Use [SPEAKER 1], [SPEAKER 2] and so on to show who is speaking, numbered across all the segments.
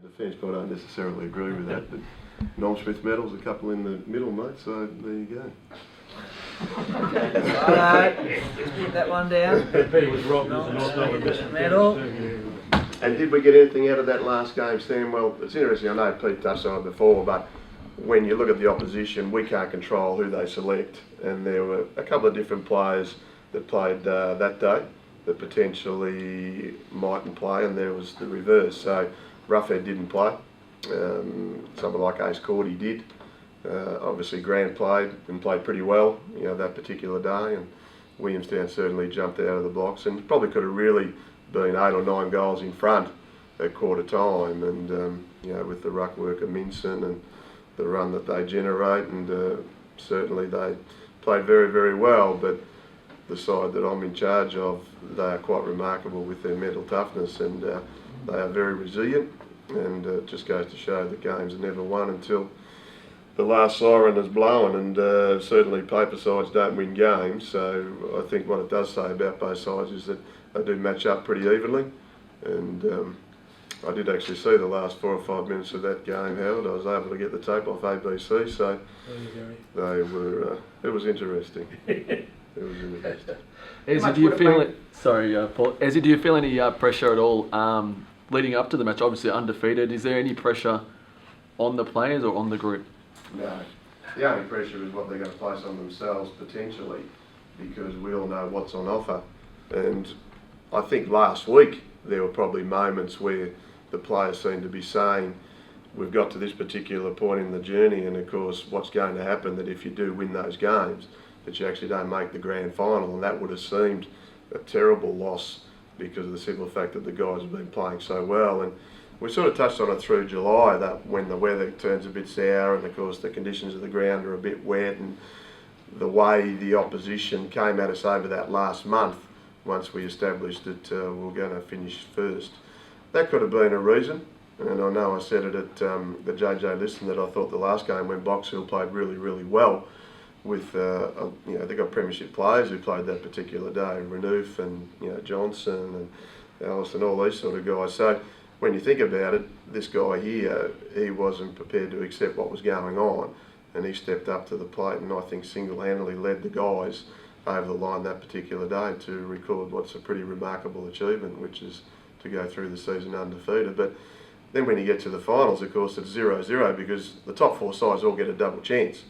[SPEAKER 1] Defence, but I don't necessarily agree with that. But Norm-Smith medals, a couple in the middle, mate, so there you go.
[SPEAKER 2] Okay, just put that one down.
[SPEAKER 3] Peter was wrong.
[SPEAKER 2] Medal.
[SPEAKER 1] And did we get anything out of that last game, Stan? Well, it's interesting, I know Pete touched on it before, but when you look at the opposition, we can't control who they select. And there were a couple of different players that played that day that potentially mightn't play, and there was the reverse. So Roughhead didn't play. Someone like Ace Cordy did. Obviously Grant played and played pretty well, you know, that particular day, and Williamstown certainly jumped out of the blocks and probably could have really been 8 or 9 goals in front at quarter time. And you know, with the ruck work of Minson and the run that they generate, and certainly they played very, very well. But the side that I'm in charge of, they are quite remarkable with their mental toughness, and they are very resilient. And it just goes to show that games are never won until the last siren is blown, and certainly paper sides don't win games. So I think what it does say about both sides is that they do match up pretty evenly. And I did actually see the last 4 or 5 minutes of that game, Howard. I was able to get the tape off ABC, so they were. It was interesting. It was interesting.
[SPEAKER 4] Ezzy, do you feel it? Sorry, Paul. Ezzy, do you feel any pressure at all leading up to the match? Obviously undefeated. Is there any pressure on the players or on the group?
[SPEAKER 1] No. The only pressure is what they're going to place on themselves potentially, because we all know what's on offer. And I think last week there were probably moments where the players seemed to be saying, we've got to this particular point in the journey, and of course what's going to happen that if you do win those games, that you actually don't make the grand final, and that would have seemed a terrible loss because of the simple fact that the guys have been playing so well. And we sort of touched on it through July, that when the weather turns a bit sour and of course the conditions of the ground are a bit wet, and the way the opposition came at us over that last month, once we established that we were going to finish first. That could have been a reason, and I know I said it at the JJ Listen that I thought the last game when Box Hill played really, really well with, you know, they got premiership players who played that particular day, Renouf and, you know, Johnson and Ellis and all these sort of guys. So when you think about it, this guy here, he wasn't prepared to accept what was going on, and he stepped up to the plate and I think single-handedly led the guys over the line that particular day to record what's a pretty remarkable achievement, which is to go through the season undefeated. But then when you get to the finals, of course, it's 0-0 because the top 4 sides all get a double chance,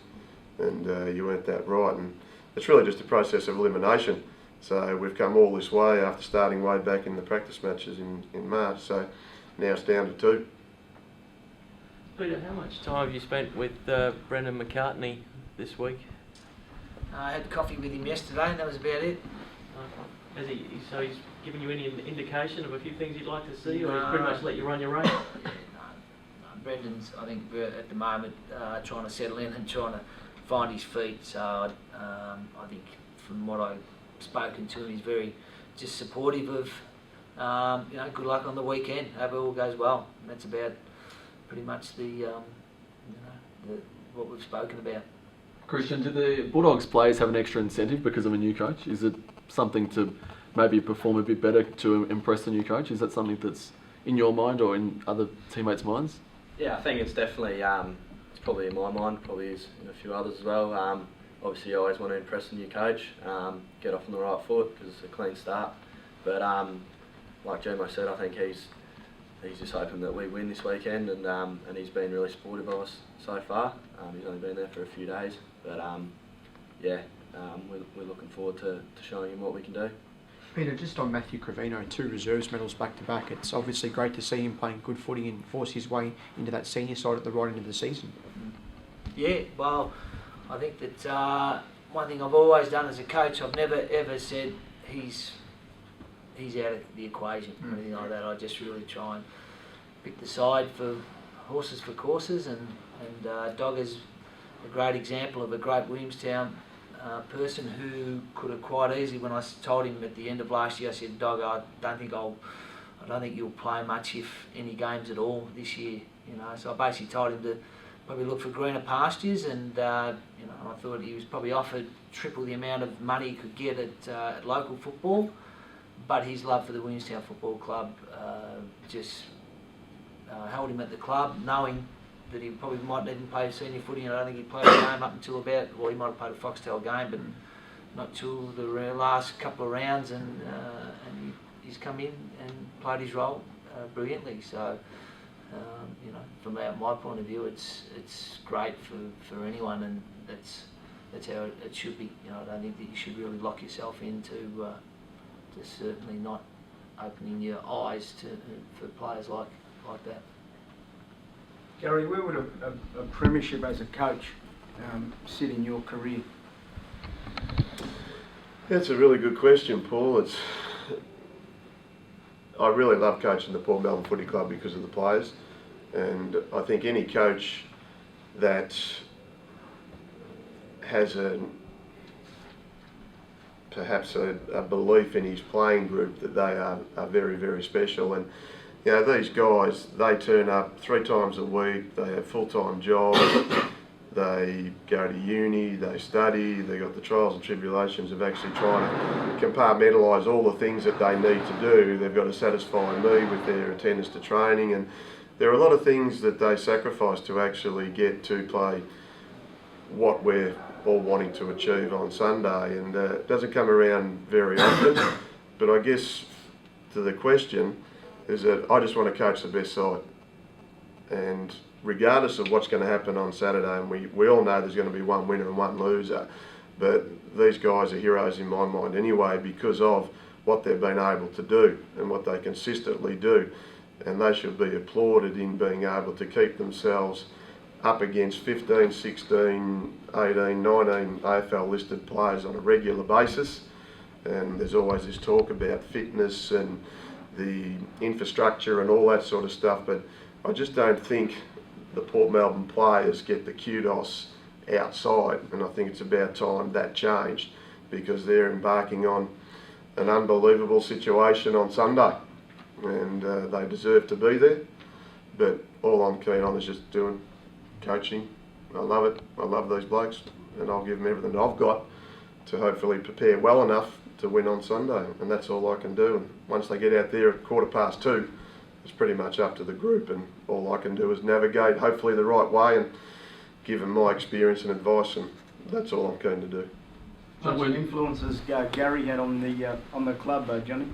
[SPEAKER 1] and you weren't that right. And it's really just a process of elimination. So we've come all this way after starting way back in the practice matches in March, so now it's down to 2.
[SPEAKER 5] Peter, how much time have you spent with Brendan McCartney this week?
[SPEAKER 2] I had coffee with him yesterday, and that was about it.
[SPEAKER 5] Has he? So he's given you any indication of a few things you'd like to see, or he's pretty much let you run your race?
[SPEAKER 2] No, Brendan's, I think, at the moment trying to settle in and trying to find his feet. So I think from what I've spoken to him, he's very just supportive of, you know, good luck on the weekend. Hope it all goes well. And that's about pretty much the, you know, what we've spoken about.
[SPEAKER 4] Christian, do the Bulldogs players have an extra incentive because of a new coach? Is it something to maybe perform a bit better to impress the new coach? Is that something that's in your mind or in other teammates' minds?
[SPEAKER 6] Yeah, I think it's definitely, it's probably in my mind, probably is in a few others as well. Obviously, you always want to impress the new coach, get off on the right foot because it's a clean start. But like Jomo said, I think he's just hoping that we win this weekend, and he's been really supportive of us so far. He's only been there for a few days, but yeah, we're looking forward to showing him what we can do.
[SPEAKER 7] Peter, just on Matthew Cravino, 2 reserves medals back to back. It's obviously great to see him playing good footy and force his way into that senior side at the right end of the season.
[SPEAKER 2] Yeah, well, I think that one thing I've always done as a coach, I've never ever said he's out of the equation or anything like that. I just really try and pick the side for horses for courses, and Dog is a great example of a great Williamstown person who could have quite easily, when I told him at the end of last year, I said, Dog, I don't think you'll play much, if any games at all this year. You know, so I basically told him to probably look for greener pastures, and you know, I thought he was probably offered triple the amount of money he could get at local football, but his love for the Williamstown Football Club just held him at the club, knowing that he probably might even play senior footy, and I don't think he played a game up until about, well, he might have played a Foxtel game, but not till the last couple of rounds, and he's come in and played his role brilliantly. So, from my point of view, it's great for anyone, and that's how it should be. I don't think that you should really lock yourself into certainly not opening your eyes for players like that.
[SPEAKER 3] Gary, where would a premiership as a coach sit in your career?
[SPEAKER 1] That's a really good question, Paul. I really love coaching the Port Melbourne Footy Club because of the players, and I think any coach that has perhaps a belief in his playing group that they are very, very special. And these guys, they turn up 3 times a week, they have full-time jobs, they go to uni, they study, they've got the trials and tribulations of actually trying to compartmentalise all the things that they need to do. They've got to satisfy me with their attendance to training, and there are a lot of things that they sacrifice to actually get to play what we're all wanting to achieve on Sunday, and it doesn't come around very often. But I guess to the question is that I just want to coach the best side, and regardless of what's going to happen on Saturday, and we all know there's going to be one winner and one loser, but these guys are heroes in my mind anyway because of what they've been able to do and what they consistently do, and they should be applauded in being able to keep themselves up against 15, 16, 18, 19 AFL listed players on a regular basis. And there's always this talk about fitness and the infrastructure and all that sort of stuff, but I just don't think the Port Melbourne players get the kudos outside, and I think it's about time that changed, because they're embarking on an unbelievable situation on Sunday, and they deserve to be there. But all I'm keen on is just doing coaching. I love it. I love these blokes, and I'll give them everything I've got to hopefully prepare well enough to win on Sunday, and that's all I can do. And once they get out there at 2:15, it's pretty much up to the group, and all I can do is navigate hopefully the right way and give them my experience and advice, and that's all I'm keen to do.
[SPEAKER 3] What influences Gary had on the club, Johnny?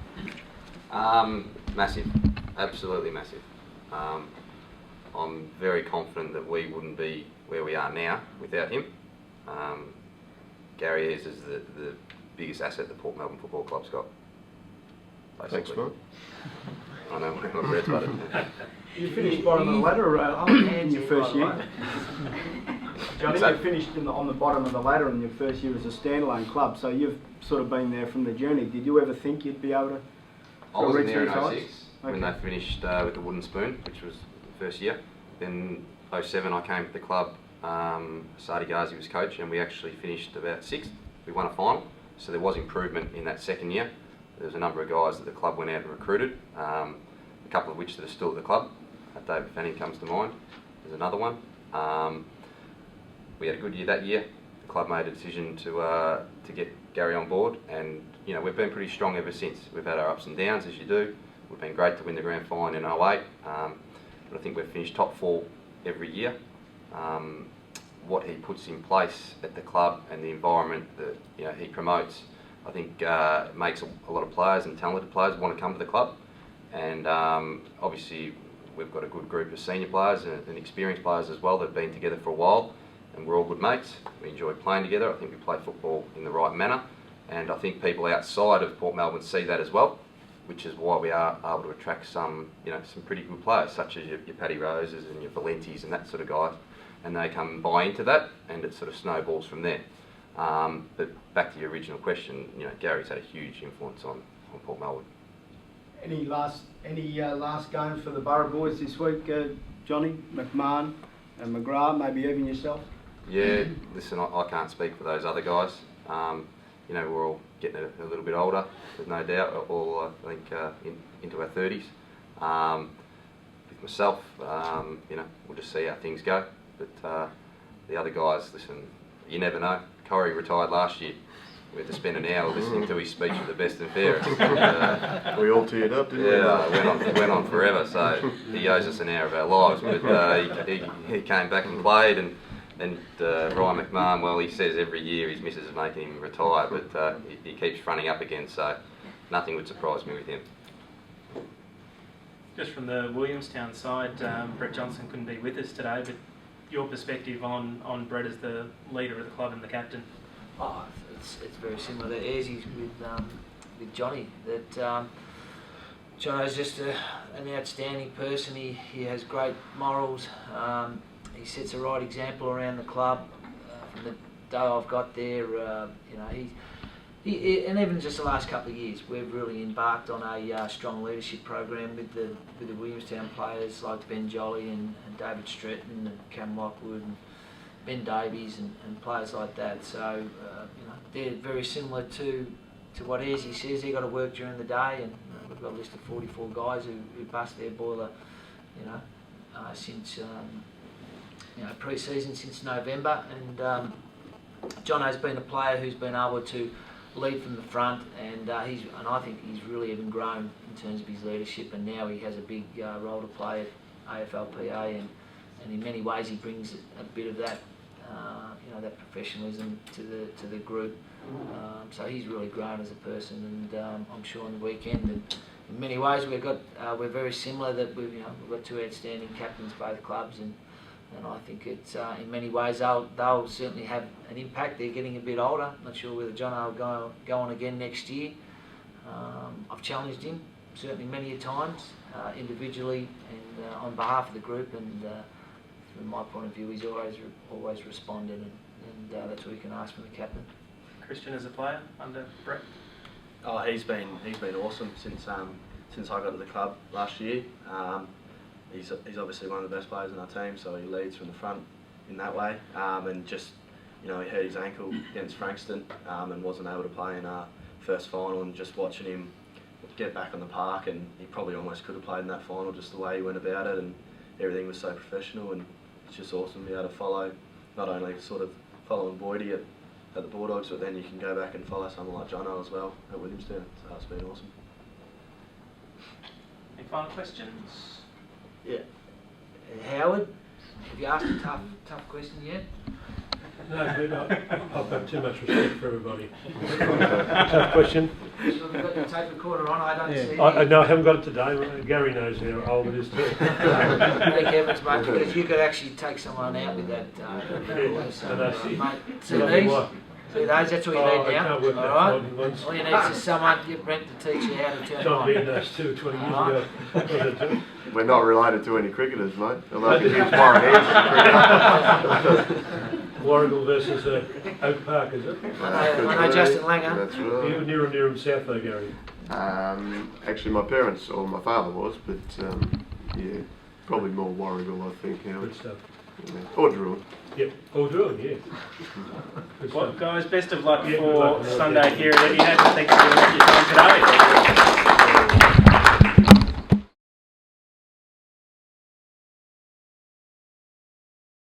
[SPEAKER 8] Massive, absolutely massive. I'm very confident that we wouldn't be where we are now without him. Gary Ayres is the biggest asset the Port Melbourne Football Club's got. Basically.
[SPEAKER 1] Thanks, mate.
[SPEAKER 8] I know, I'm red about it.
[SPEAKER 3] You finished bottom of the ladder in your first year. Johnny, you finished on the bottom of the ladder in your first year as a standalone club, so you've sort of been there from the journey. Did you ever think you'd be able to
[SPEAKER 8] I wasn't
[SPEAKER 3] reach
[SPEAKER 8] there in
[SPEAKER 3] these heights?
[SPEAKER 8] 06 when they finished with the wooden spoon, which was the first year. Then 07 I came to the club, Sadi Ghazi was coach, and we actually finished about 6th. We won a final, so there was improvement in that second year. There was a number of guys that the club went out and recruited, a couple of which that are still at the club. David Fanning comes to mind. There's another one. We had a good year that year. The club made a decision to get Gary on board, and we've been pretty strong ever since. We've had our ups and downs, as you do. We've been great to win the grand final in 08, but I think we've finished top 4 every year. What he puts in place at the club and the environment that he promotes, I think makes a lot of players and talented players want to come to the club. And obviously we've got a good group of senior players and experienced players as well that have been together for a while, and we're all good mates. We enjoy playing together. I think we play football in the right manner, and I think people outside of Port Melbourne see that as well, which is why we are able to attract some pretty good players, such as your Paddy Roses and your Valentis and that sort of guys, and they come and buy into that, and it sort of snowballs from there. But back to your original question, Gary's had a huge influence on Port Melbourne.
[SPEAKER 3] Any last games for the Borough boys this week, Johnny, McMahon and McGrath, maybe even yourself?
[SPEAKER 8] Yeah, listen, I can't speak for those other guys. We're all getting a little bit older, with no doubt, all I think into our 30s. With myself, we'll just see how things go. But the other guys, listen, you never know. Corey retired last year. we had to spend an hour listening to his speech with the best and fairest.
[SPEAKER 1] We all teared up, didn't we?
[SPEAKER 8] Yeah, it went on forever. So he owes us an hour of our lives. But he came back and played, and Ryan McMahon, well, he says every year his missus is making him retire, but he keeps fronting up again. So nothing would surprise me with him.
[SPEAKER 9] Just from the Williamstown side, Brett Johnson couldn't be with us today, but your perspective on Brett as the leader of the club and the captain?
[SPEAKER 2] Oh, it's very similar to Ayres with Johnny. That Johnny's just an outstanding person. He has great morals. He sets a right example around the club. From the day I've got there, and even just the last couple of years, we've really embarked on a strong leadership program with the Williamstown players like Ben Jolly and David Stretton and Cam Lockwood and Ben Davies and players like that. So they're very similar to what Ayres says. They've got to work during the day, and we've got a list of 44 guys who bust their boiler, since pre-season, since November. And Jono's been a player who's been able to lead from the front, and I think he's really even grown in terms of his leadership, and now he has a big role to play at AFLPA, and in many ways he brings a bit of that that professionalism to the group. So he's really grown as a person, and I'm sure on the weekend, and in many ways we're very similar. That we've got two outstanding captains, both clubs, and I think it's in many ways they'll certainly have an impact. They're getting a bit older. Not sure whether John will go on again next year. I've challenged him certainly many a times, individually and on behalf of the group, and from my point of view, he's always responded, and that's what you can ask from the captain.
[SPEAKER 9] Christian as a player under Brett?
[SPEAKER 6] Oh, he's been awesome since I got to the club last year. He's obviously one of the best players in our team, so he leads from the front in that way. And just, he hurt his ankle against Frankston and wasn't able to play in our first final, and just watching him get back on the park, and he probably almost could have played in that final, just the way he went about it, and everything was so professional, and it's just awesome to be able to follow, not only sort of following Boydie at the Bulldogs, but then you can go back and follow someone like Jono as well at Williamstown, so it's been awesome.
[SPEAKER 9] Any final questions?
[SPEAKER 2] Yeah. Howard, have you asked a tough question yet?
[SPEAKER 10] No, but I've got too much respect for everybody. Tough question.
[SPEAKER 2] Have you got your tape recorder on? I don't see
[SPEAKER 10] I haven't got it today. Gary knows how old it is too.
[SPEAKER 2] Thank heavens, mate, because you could actually take someone out with that recorder. So, mate, see these? See those? That's all you need now.
[SPEAKER 10] I can't work
[SPEAKER 2] all
[SPEAKER 10] that
[SPEAKER 2] right? All you need is someone, get Brent to teach you how to turn it
[SPEAKER 10] John
[SPEAKER 2] on.
[SPEAKER 10] Baird knows too, 20 years ago.
[SPEAKER 1] We're not related to any cricketers, mate. Although the kids Warren Ayres.
[SPEAKER 10] Warrigal versus Oak Park, is it?
[SPEAKER 2] I know Justin Langer.
[SPEAKER 1] That's right.
[SPEAKER 10] You're near him south though, Gary.
[SPEAKER 1] Actually, my parents, or my father was, but yeah, probably more Warrigal, I think.
[SPEAKER 10] Good stuff.
[SPEAKER 1] Yeah. Or Druid.
[SPEAKER 10] Yep, or Druid, yeah.
[SPEAKER 9] Well, guys, best of luck
[SPEAKER 10] Yeah,
[SPEAKER 9] for
[SPEAKER 10] good luck.
[SPEAKER 9] Sunday here at Etihad. Thanks for your time today.